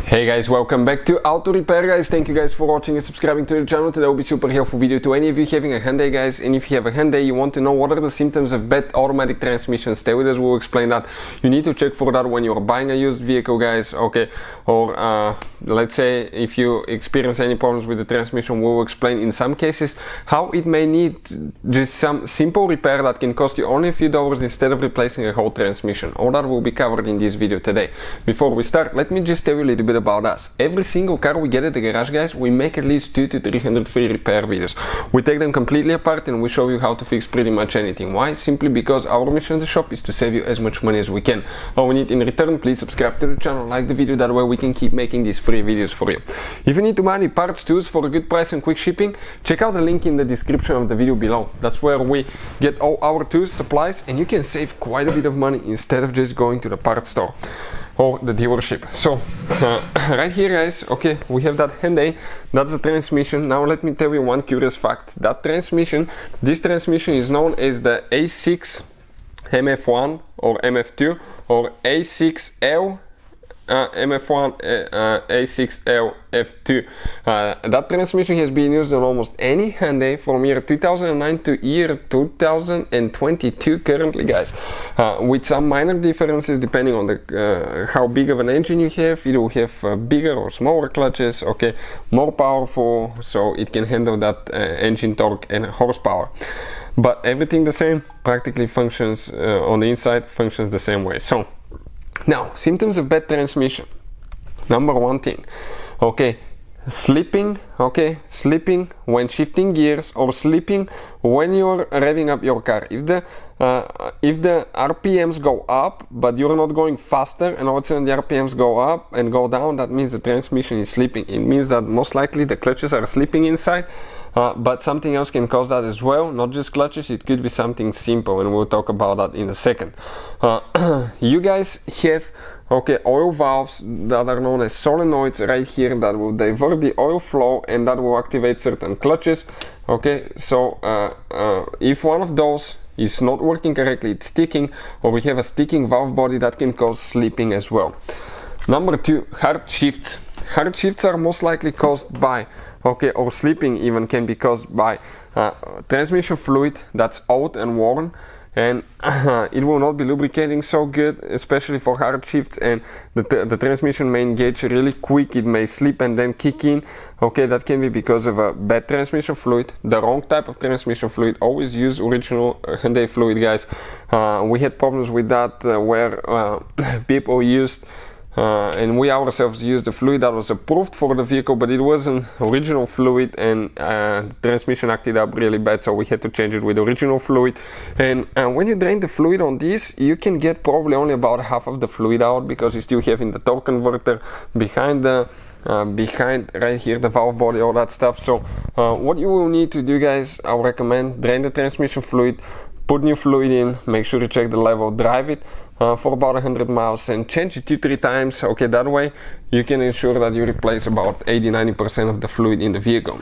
Hey guys, welcome back to Auto Repair guys. Thank you guys for watching and subscribing to the channel. Today will be super helpful video to any of you having a Hyundai guys. And if you have a Hyundai, you want to know what are the symptoms of bad automatic transmission, stay with us, we'll explain that. You need to check for that when you're buying a used vehicle guys, okay? Or let's say if you experience any problems with the transmission, we'll explain in some cases how it may need just some simple repair that can cost you only a few dollars instead of replacing a whole transmission. All that will be covered in this video today. Before we start, let me just tell you a little bit about us. Every single car we get at the garage guys, we make at least 200 to 300 free repair videos. We take them completely apart and we show you how to fix pretty much anything. Why? Simply because our mission in the shop is to save you as much money as we can. All we need in return, please subscribe to the channel, like the video, that way we can keep making these free videos for you. If you need to buy any parts tools for a good price and quick shipping, check out the link in the description of the video below. That's where we get all our tools, supplies, and you can save quite a bit of money instead of just going to the parts store or the dealership. So right here guys, okay, we have that Hyundai, that's the transmission. Now let me tell you one curious fact. That transmission, this transmission is known as the A6 MF1 or MF2 or A6L MF1 A6L F2. That transmission has been used on almost any Hyundai from year 2009 to year 2022 currently guys, with some minor differences depending on the how big of an engine you have. It will have bigger or smaller clutches, okay, more powerful, so it can handle that engine torque and horsepower. But everything the same, practically functions on the inside, functions the same way. So now, symptoms of bad transmission. Number one thing, okay, slipping, okay, slipping when shifting gears or slipping when you're revving up your car. If the RPMs go up but you're not going faster and all of a sudden the RPMs go up and go down, that means the transmission is slipping. It means that most likely the clutches are slipping inside. But something else can cause that as well, not just clutches, it could be something simple, and we'll talk about that in a second. You guys have, okay, oil valves that are known as solenoids right here that will divert the oil flow and that will activate certain clutches, okay? So if one of those is not working correctly, it's sticking, or we have a sticking valve body, that can cause slipping as well. Number two, hard shifts. Hard shifts are most likely caused by, okay, or slipping even can be caused by transmission fluid that's old and worn, and it will not be lubricating so good, especially for hard shifts, and the transmission may engage really quick. It may slip and then kick in, okay. That can be because of a bad transmission fluid, the wrong type of transmission fluid. Always use original Hyundai fluid guys. We had problems with that where people used and we ourselves used the fluid that was approved for the vehicle, but it wasn't original fluid, and the transmission acted up really bad, so we had to change it with original fluid. And when you drain the fluid on this, you can get probably only about half of the fluid out because you still have in the torque converter behind the behind right here the valve body, all that stuff. So what you will need to do guys, I would recommend drain the transmission fluid, put new fluid in, make sure you check the level, drive it for about 100 miles and change it 2-3 times, okay. That way you can ensure that you replace about 80-90% of the fluid in the vehicle.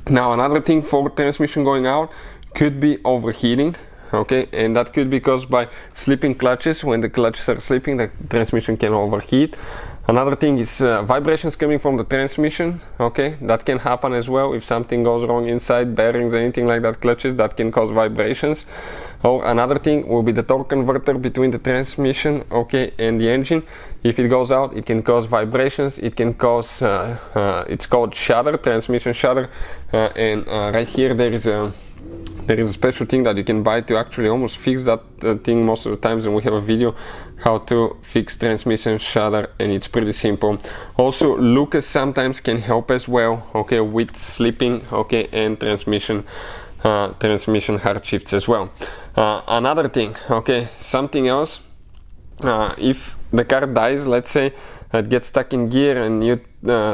Now another thing for transmission going out could be overheating, okay, and that could be caused by slipping clutches. When the clutches are slipping, the transmission can overheat. Another thing is vibrations coming from the transmission, okay, that can happen as well. If something goes wrong inside, bearings, anything like that, clutches, that can cause vibrations. Or another thing will be the torque converter between the transmission, okay, and the engine. If it goes out, it can cause vibrations, it can cause, it's called shudder, transmission shudder, and right here there is a special thing that you can buy to actually almost fix that thing most of the times, and we have a video how to fix transmission shudder, and it's pretty simple. Also Lucas sometimes can help as well, okay, with slipping, okay, and transmission hard shifts as well. Another thing, okay, something else, if the car dies, let's say it gets stuck in gear and you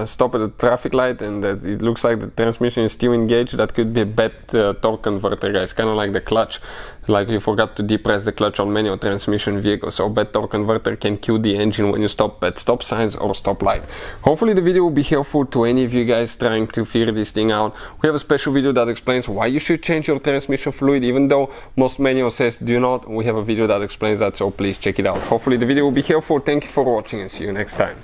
stop at a traffic light and it looks like the transmission is still engaged, that could be a bad torque converter guys, kind of like the clutch, like you forgot to depress the clutch on manual transmission vehicles. So bad torque converter can kill the engine when you stop at stop signs or stop light. Hopefully the video will be helpful to any of you guys trying to figure this thing out. We have a special video that explains why you should change your transmission fluid, even though most manual says do not. We have a video that explains that, so please check it out. Hopefully the video will be helpful. Thank you for watching and see you next time.